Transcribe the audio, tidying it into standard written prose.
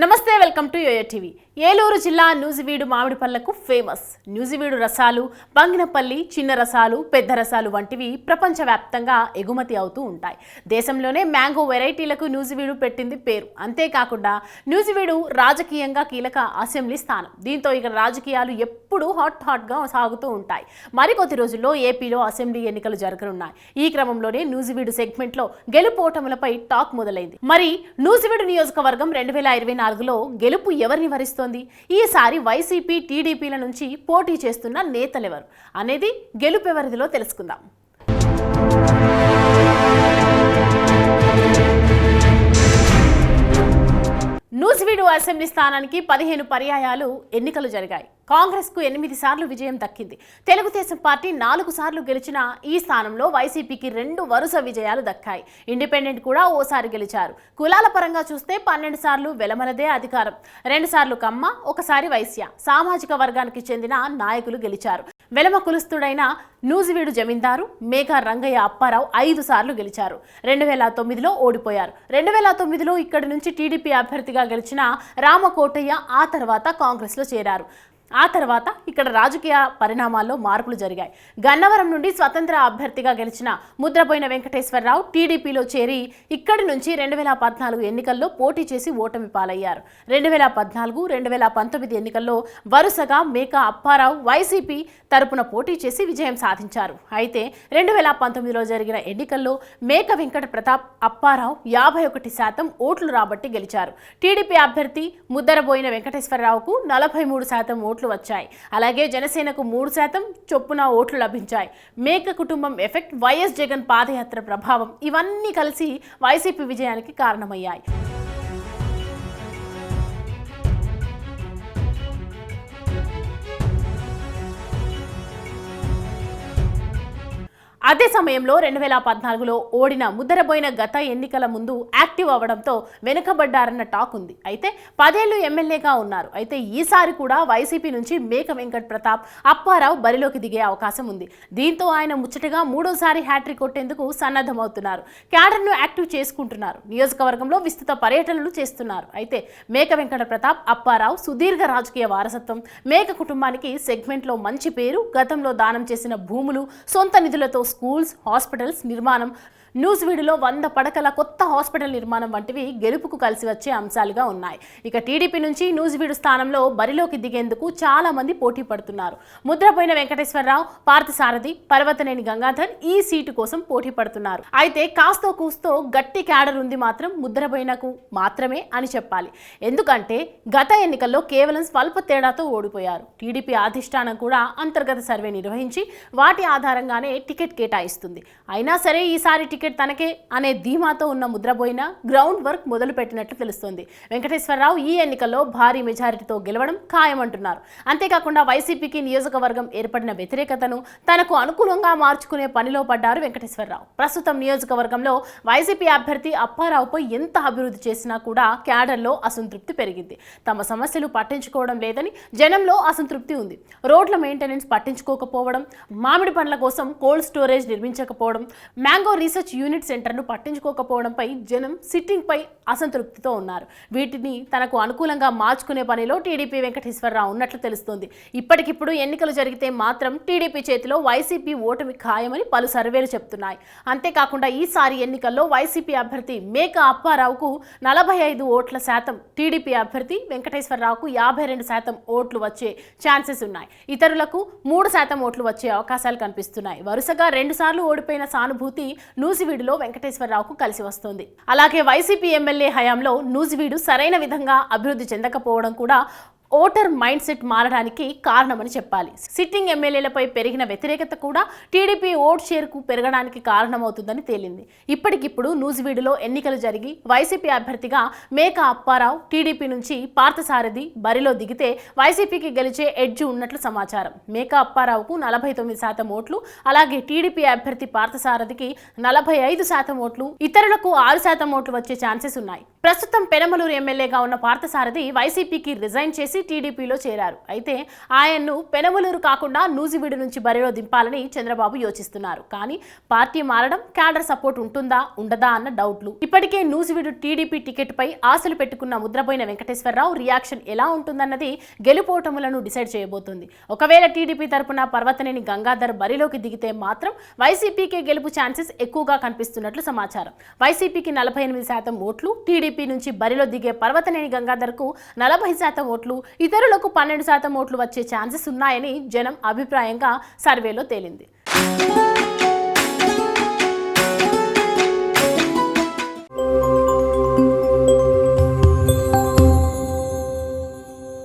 నమస్తే welcome to YoYo TV. Eluru జిల్లా నూజివీడు మామిడి పళ్లకు ఫేమస్. నూజివీడు రసాలు, బంగినపల్లి చిన్న రసాలు, పెద్ద రసాలు వంటివి ప్రపంచవ్యాప్తంగా ఎగుమతి అవుతూ ఉంటాయి. దేశంలోనే మ్యాంగో వెరైటీలకు నూజివీడు పెట్టింది పేరు. అంతేకాకుండా నూజివీడు రాజకీయంగా కీలక అసెంబ్లీ స్థానం. దీంతో ఇక రాజకీయాలు ఎప్పుడూ హాట్గా సాగుతూ ఉంటాయి. మరికొద్ది రోజుల్లో ఏపీలో అసెంబ్లీ ఎన్నికలు జరగనున్నాయి. ఈ క్రమంలోనే నూజివీడు సెగ్మెంట్లో గెలుపోటములపై టాక్ మొదలైంది. మరి నూజివీడు నియోజకవర్గం 2024లో గెలుపు ఎవరిని వరిస్తోంది? ఈసారి వైసీపీ, టీడీపీల నుంచి పోటీ చేస్తున్న నేతలెవరు అనేది గెలుపెవరిదిలో తెలుసుకుందాం. నూజివీడు అసెంబ్లీ స్థానానికి 15 పర్యాయాలు ఎన్నికలు జరిగాయి. కాంగ్రెస్కు 8 సార్లు విజయం దక్కింది. తెలుగుదేశం పార్టీ 4 సార్లు గెలిచిన ఈ స్థానంలో వైసీపీకి 2 వరుస విజయాలు దక్కాయి. ఇండిపెండెంట్ కూడా ఓసారి గెలిచారు. కులాల పరంగా చూస్తే 12 సార్లు వెలమలదే అధికారం. 2 సార్లు కమ్మ, ఒకసారి వైశ్య సామాజిక వర్గానికి చెందిన నాయకులు గెలిచారు. వెలమ కులస్తుడైన నూజివీడు జమీందారు మేఘా రంగయ్య అప్పారావు 5 సార్లు గెలిచారు. 2009లో ఓడిపోయారు. 2009లో ఇక్కడి నుంచి టీడీపీ అభ్యర్థిగా గెలిచిన రామకోటయ్య ఆ తర్వాత కాంగ్రెస్లో చేరారు. ఆ తర్వాత ఇక్కడ రాజకీయ పరిణామాల్లో మార్పులు జరిగాయి. గన్నవరం నుండి స్వతంత్ర అభ్యర్థిగా గెలిచిన ముద్రబోయిన వెంకటేశ్వరరావు టీడీపీలో చేరి ఇక్కడి నుంచి 2014 ఎన్నికల్లో పోటీ చేసి ఓటమి పాలయ్యారు. 2014, 2019 ఎన్నికల్లో వరుసగా మేకా అప్పారావు వైసీపీ తరపున పోటీ చేసి విజయం సాధించారు. అయితే 2019లో జరిగిన ఎన్నికల్లో మేక వెంకట ప్రతాప్ అప్పారావు 51% ఓట్లు రాబట్టి గెలిచారు. టీడీపీ అభ్యర్థి ముద్రబోయిన వెంకటేశ్వరరావుకు 43% ఓట్లు వచ్చాయి. అలాగే జనసేనకు 3% చొప్పున ఓట్లు లభించాయి. మేక కుటుంబం ఎఫెక్ట్, వైఎస్ జగన్ పాదయాత్ర ప్రభావం ఇవన్నీ కలిసి వైసీపీ విజయానికి కారణమయ్యాయి. అదే సమయంలో 2014లో ఓడిన ముద్రబోయిన గత ఎన్నికల ముందు యాక్టివ్ అవ్వడంతో వెనుకబడ్డారన్న టాక్ ఉంది. అయితే 10 ఏళ్లు ఎమ్మెల్యేగా ఉన్నారు. అయితే ఈసారి కూడా వైసీపీ నుంచి మేక వెంకట ప్రతాప్ అప్పారావు బరిలోకి దిగే అవకాశం ఉంది. దీంతో ఆయన ముచ్చటగా 3వ సారి హ్యాట్రిక్ కొట్టేందుకు సన్నద్ధమవుతున్నారు. క్యాడర్ను యాక్టివ్ చేసుకుంటున్నారు. నియోజకవర్గంలో విస్తృత పర్యటనలు చేస్తున్నారు. అయితే మేక వెంకట ప్రతాప్ అప్పారావు సుదీర్ఘ రాజకీయ వారసత్వం, మేక కుటుంబానికి సెగ్మెంట్లో మంచి పేరు, గతంలో దానం చేసిన భూములు, సొంత నిధులతో స్కూల్స్, హాస్పిటల్స్ నిర్మాణం, నూజివీడులో 100 పడకల కొత్త హాస్పిటల్ నిర్మాణం వంటివి గెలుపుకు కలిసి వచ్చే అంశాలుగా ఉన్నాయి. ఇక టీడీపీ నుంచి నూజివీడు స్థానంలో బరిలోకి దిగేందుకు చాలా మంది పోటీ పడుతున్నారు. ముద్రబోయిన వెంకటేశ్వరరావు, పార్థసారథి, పర్వతనేని గంగాధర్ ఈ సీటు కోసం పోటీ పడుతున్నారు. అయితే కాస్తో కూస్తో గట్టి క్యాడర్ ఉంది మాత్రం ముద్రబోయినకు మాత్రమే అని చెప్పాలి. ఎందుకంటే గత ఎన్నికల్లో కేవలం స్వల్ప తేడాతో ఓడిపోయారు. టీడీపీ అధిష్టానం కూడా అంతర్గత సర్వే నిర్వహించి వాటి ఆధారంగానే టికెట్ కేటాయిస్తుంది. అయినా సరే ఈసారి టికెట్ తనకే అనే ధీమాతో ఉన్న ముద్రబోయిన గ్రౌండ్ వర్క్ మొదలు పెట్టినట్లు తెలుస్తోంది. వెంకటేశ్వరరావు ఈ ఎన్నికల్లో భారీ మెజారిటీతో గెలవడం ఖాయమంటున్నారు. అంతేకాకుండా వైసీపీకి నియోజకవర్గం ఏర్పడిన వ్యతిరేకతను తనకు అనుకూలంగా మార్చుకునే పనిలో పడ్డారు వెంకటేశ్వరరావు. ప్రస్తుతం నియోజకవర్గంలో వైసీపీ అభ్యర్థి అప్పారావుపై ఎంత అభివృద్ధి చేసినా కూడా క్యాడర్లో అసంతృప్తి పెరిగింది. తమ సమస్యలు పట్టించుకోవడం లేదని జనంలో అసంతృప్తి ఉంది. రోడ్ల మెయింటెనెన్స్ పట్టించుకోకపోవడం, మామిడి పండ్ల కోసం కోల్డ్ స్టోరేజ్ నిర్మించకపోవడం, మ్యాంగో రీసెర్చ్ యూనిట్ సెంటర్ను పట్టించుకోకపోవడంపై జనం సిట్టింగ్ పై అసంతృప్తితో ఉన్నారు. వీటిని తనకు అనుకూలంగా మార్చుకునే పనిలో టీడీపీ వెంకటేశ్వరరావు ఉన్నట్లు తెలుస్తోంది. ఇప్పటికిప్పుడు ఎన్నికలు జరిగితే మాత్రం టీడీపీ చేతిలో వైసీపీ ఓటమి ఖాయమని పలు సర్వేలు చెప్తున్నాయి. అంతేకాకుండా ఈసారి ఎన్నికల్లో వైసీపీ అభ్యర్థి మేక అప్పారావుకు 45 ఓట్ల శాతం, టీడీపీ అభ్యర్థి వెంకటేశ్వరరావుకు 52% ఓట్లు వచ్చే ఛాన్సెస్ ఉన్నాయి. ఇతరులకు 3% ఓట్లు వచ్చే అవకాశాలు కనిపిస్తున్నాయి. వరుసగా 2 సార్లు ఓడిపోయిన సానుభూతి నూజివీడులో వెంకటేశ్వరరావుకు కలిసి వస్తోంది. అలాగే వైసీపీ ఎమ్మెల్యే హయాంలో నూజివీడు సరైన విధంగా అభివృద్ధి చెందకపోవడం కూడా ఓటర్ మైండ్ సెట్ మారడానికి కారణమని చెప్పాలి. సిట్టింగ్ ఎమ్మెల్యేలపై పెరిగిన వ్యతిరేకత కూడా టీడీపీ ఓట్ షేర్కు పెరగడానికి కారణమవుతుందని తేలింది. ఇప్పటికిప్పుడు నూజివీడులో ఎన్నికలు జరిగి వైసీపీ అభ్యర్థిగా మేక అప్పారావు, టీడీపీ నుంచి పార్థసారథి బరిలో దిగితే వైసీపీకి గెలిచే ఎడ్జ్ ఉన్నట్లు సమాచారం. మేక అప్పారావుకు 49% ఓట్లు, అలాగే టీడీపీ అభ్యర్థి పార్థసారథికి 45% ఓట్లు, ఇతరులకు 6% ఓట్లు వచ్చే ఛాన్సెస్ ఉన్నాయి. ప్రస్తుతం పెనమలూరు ఎమ్మెల్యేగా ఉన్న పార్థసారథి వైసీపీకి రిజైన్ చేసి చేసి టీడీపీలో చేరారు. అయితే ఆయన్ను పెనమలూరు కాకుండా నూజివీడు నుంచి బరిలో దింపాలని చంద్రబాబు యోచిస్తున్నారు. కానీ పార్టీ మారడం, క్యాడర్ సపోర్ట్ ఉంటుందా ఉండదా అన్న డౌట్లు. ఇప్పటికే నూజివీడు టీడీపీ టికెట్ పై ఆశలు పెట్టుకున్న ముద్రబోయిన వెంకటేశ్వరరావు రియాక్షన్ ఎలా ఉంటుందన్నది గెలుపోటములను డిసైడ్ చేయబోతుంది. ఒకవేళ టీడీపీ తరపున పర్వతనేని గంగాధర్ బరిలోకి దిగితే మాత్రం వైసీపీకే గెలుపు ఛాన్సెస్ ఎక్కువగా కనిపిస్తున్నట్లు సమాచారం. వైసీపీకి 48% ఓట్లు, టీడీపీ నుంచి బరిలో దిగే పర్వతనేని గంగాధర్కు 40% ఓట్లు, ఇతరులకు 12% ఓట్లు వచ్చే ఛాన్సెస్ ఉన్నాయని జనం అభిప్రాయంగా సర్వేలో తేలింది.